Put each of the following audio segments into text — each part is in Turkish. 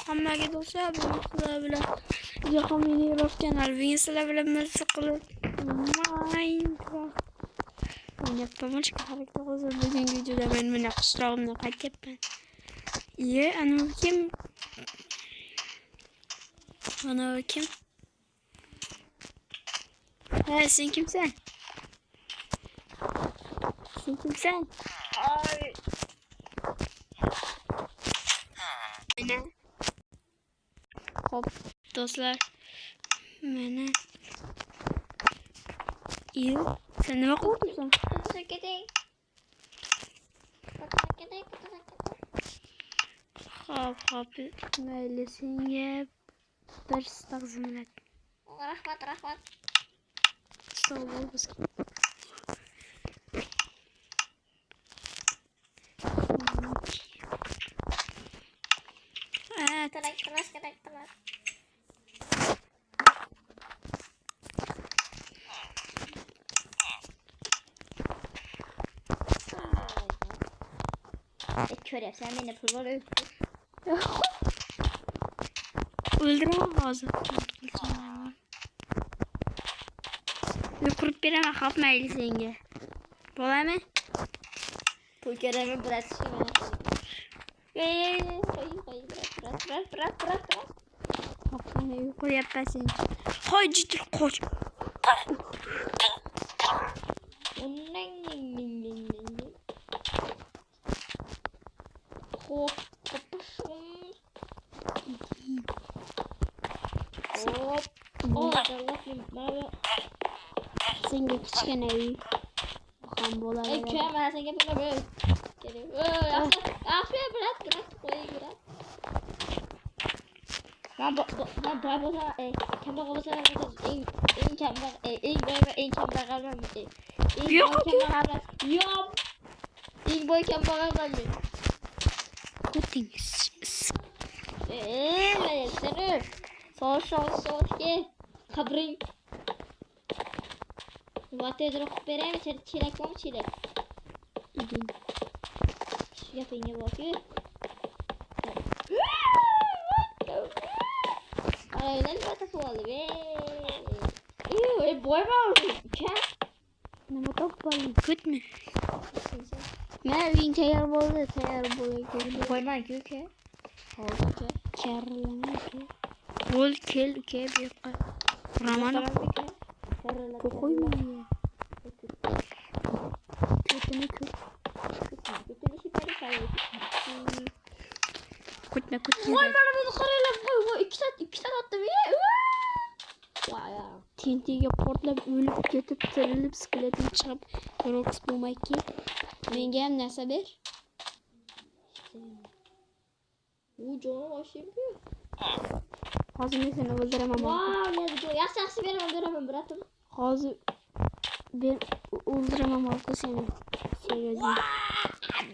hammaga do'stlar bugun sizlar bilan Jahon Minecraft kanaliga sizlar bilan Minecraft o'ynayapman. Hozir bugungi videoda men mana qishlog'imni qaytyapman. Ana kim? Ana kim? Ha, sen kimsan? Sen kimsan? Ay. Mana. Hop do'stlar. Mana. Sen nima qilyapsan? Hop, mayli senga bir taqsimlat. Rahmat. Sağ ol bizga. Kerak. Kör yap, sen beni pulvar Öldüremem hazır. Kurup veremem kapmaylı senge. Bolay mı? Pul keremi bırakayım. Bırak. Kapmayı yukarı yapmasın. Hay ciddi koş. Hop. Senge küçükken evi. Bakalım bolay. Ben sen yapma böyle. Aferin bırak. Ben babasına kendi babasına en kendi kalmam. Yok. Yok. İlk boy kendi kalmam. Kutings. Seni. Soğuş gel. Kabrin. Vataya drop vereyim mi? Çilek var mı çilek? İdin. Şu yapayım ya bakıyor. Öyle mi batı kovalı be? Boy var mı? Ne top balı kötü mü? Ne bin tayar bolu Boy var ki? Kerleme ki. Bol kel ke bir Raman kokoy mu ya? Kötü kötü. Kutma. Vay bana bunu karayla iki saat attım ya. Vay ya. TNT'ye portlab ölüp ketib tirilib skeletim chiqib Rox bo'lmayki. Menga ham narsa ber. Bu canı başlayabiliyor. Hozir men seni o'ldiraman. Vay ya yaxshi beraman bratim. Hozir ben o'ldiraman orqa seni. Seriously.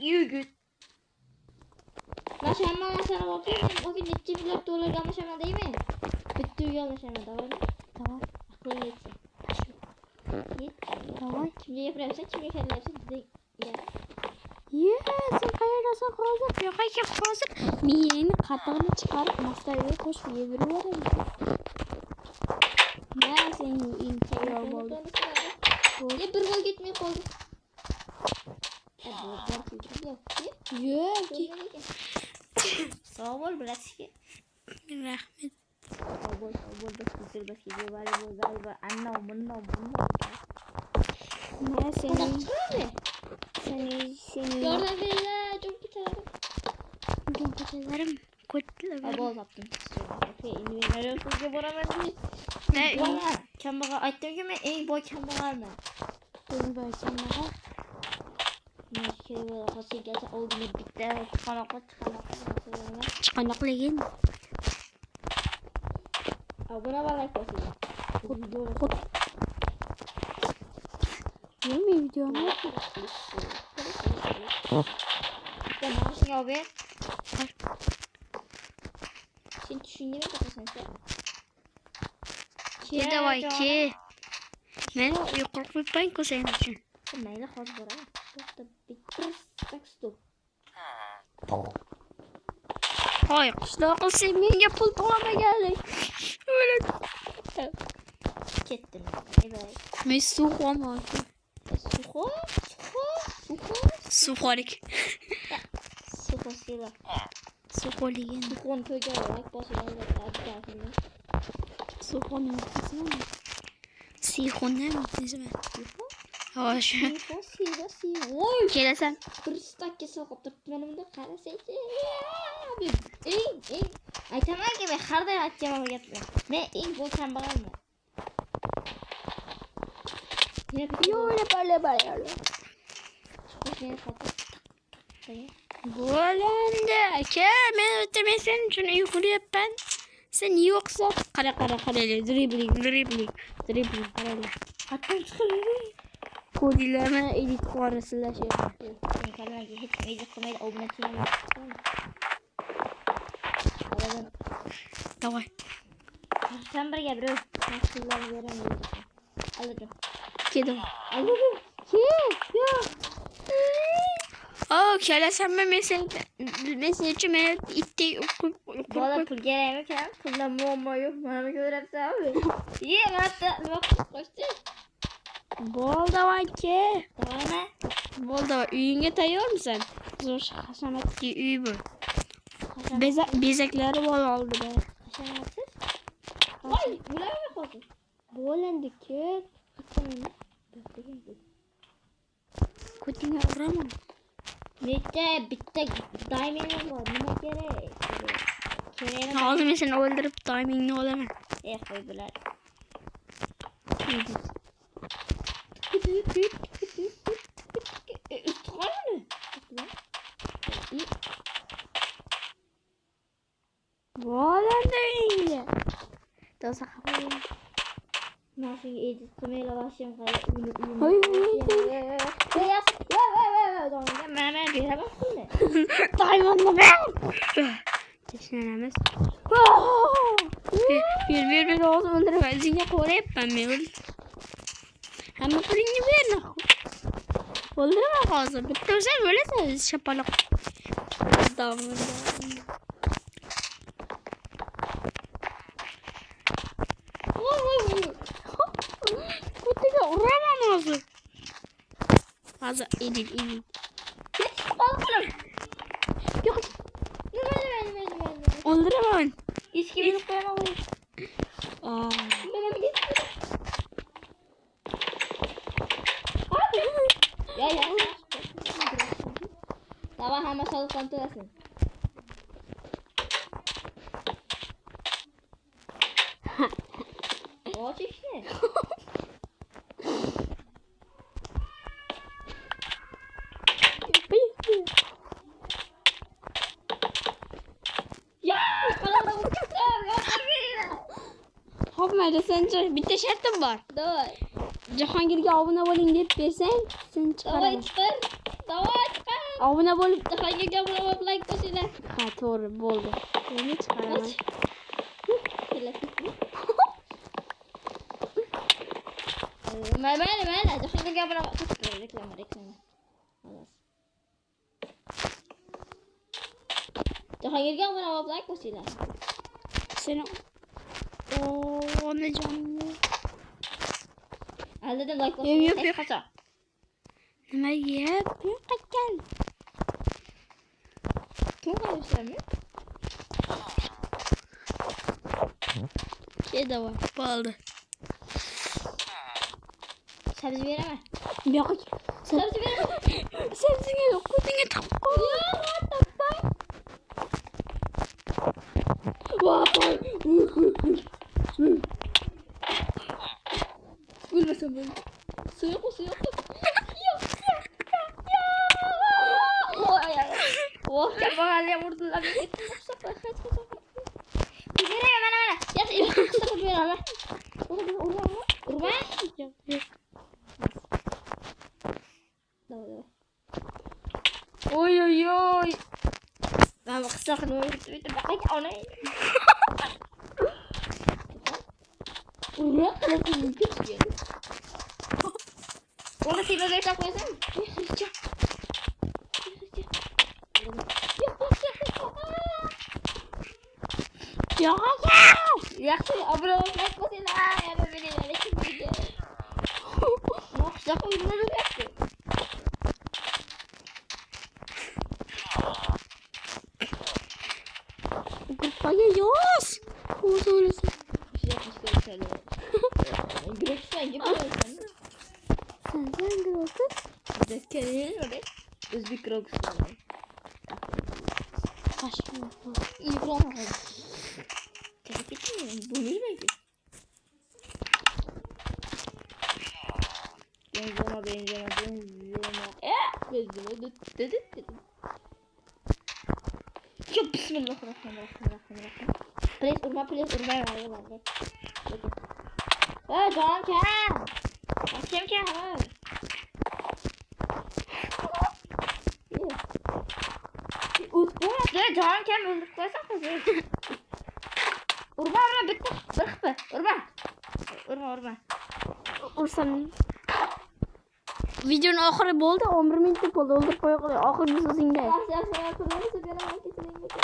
Yürgüt. Maşallah sana bakıyorum. O gün $2 maşallah değil mi? Bitti uyuyor maşallah da var mı? Tamam. Aklın geçsin. Git. Tamam. Şimdi yapıyorsan şimdi kendisi de gel. Sen qayerdasan hozir? Yo'q, hozir miyangni qatig'ini chiqarib mastaga qo'shib yebiraveramiz. Men seni intayyor bo'ldim. Ya bir gol gitmeye kaldı. Yo'q. Sağ ol Braski. Rahmet. Sağ ol Braski. Galiba anna bunna. Ne seni? Gördün beni çok güzel. Çok güzelim. Kutlu. Abo yaptım. İnanıyorum ki bana ben Ne? Kembaga aytdım ki men eng boy kembagalman. Eng boy kembagal. Men kembaga qolsa kelsa oldimga bitta chiqanoqligin. Abuna balay qo'ying. Yemi videomu. Tamam şimdi abi. Sen düşündün mü bakasın sen? Ki davay ki. Men yuqori qo'yibman ku sening uchun. Mayli hozir boraman. To'xta bitta tak stop. Hay qishloqni sen menga pul to'lama kelding. Öyle. Ketdim. Bay. Men suv qo'yman. Suxorik. Suxosila. Suxoligen. Suxon to'yga olib boshladi. Adabini. Suxonni o'qisam. Sixonni o'qisam. Hoş. Voy. Kelasan. Bir stakka soqib turibdi mana bunda qarasangchi. Eng. Aytamanki men har doim aytganim gaplar. Men eng bo'l kambag'alman. Yo'la bala. Bo'landi aka, men o'tiraman sen uchun uyg'olyapman. Sen yo'qsa qara dribling qaralar. Qatdan chiqaver. Kodlarni edit qilasizlar. Sen kanaga hech edit qilmaydi, obunachiman. Давай. Sen birga bro. Mahsullarni beraman. Aldim. Kedim. Aldim. Yo. Kelasan men sen uchun men itdek Bola pul kerakmi ekan? Puldan muammo yo'q. Mana ko'ryapsan abi. Ye, mana qo'shdi. Bo'ldi aka. Davaymi? Bo'ldi. Uyingga tayyormisan? Zo'r hashamatli uy bu. Bezaklari bor oldida. Hashamatsiz? Voy, bularga qo'ydi. Bo'landi ket. Ko'tingga uraman. Bitta diamond bor. Nima kerak? Kerakmi? Hozir men seni o'ldirib timingni olaman. Qo'y bular. Bo'landi uyingga. Toza xabar. Nasıl edit qilmaylar vashim qara. Hoy. Mana beraman pulni. Diamondni ber. Tashlanamiz. Bir hozir o'ldiraman. Senga qo'rayapman men. Hamma pulingni ber. O'ldiraman hozir. Bitta o'zing o'lasan shapaloq. Diamond. Ko'tingga uraman hozir. Hozir edit. Yo'q. O'ldiraman. Eski bir qo'yaman. Ya. Davay hamma soliqdan to'lasin. Och ishni. Ya, Hopmaydi, sencha bitta shartim bor. Davay. Jahongirga obuna bo'ling deb bersang, sen Davay chiqaraman. chiqar. Davay chiqar. Obuna bo'lib, Jahongirga obuna bo'lib like bosinglar. ha, to'g'ri, bo'ldi. Endi chiqaraman. Mayli. Jahongirga obuna bo'ling. Reklama. Xolos. Jahongirga obuna bo'lib like bosinglar. Seni onajonim. Aldadim like Yo'q. Qacha. Nima yeb? Yo'q ekan. To'g'rimi? Davay, bo'ldi. Sabzi beraman. Yo'q. Sabzi beraman. Sabziga yo'q, ko'tingga tiqib qo'y. Gülmesin böyle. Suyu koy. Oh, kembaliye vurdular. Nereye bana. Yat, sakın bir ala. Urma. Давай. Ой. Ben kısa bakayım ona. Urma kalın bir Onu tiba bekle koysam. Ya Yaxshi, obro' olib qo'yinglar. Yana beni kim Noxta qo'ydim yaxshi. Grupaya yaz. O söylesin. Greksen gibi olsun. Sen Grok'u. Zekeriye öyle. Özbek Greksen. Başka. İbrahim. Tabii ki bu ne demek? Benzeme. Benzeme. Dedi. Ya bismillahirrahmanirrahim. Please urma. Canım Kem. Kim? Ya canım Kem öldürüp koysan kızı. Urma bitti. Bırak. Urma. Ursam. Videonun ahırı oldu. 11 minutlik oldu. Öldürüp koyuyor. Ahır bir sözünde. Yaxshi, kurmani so'kalaman kechiring.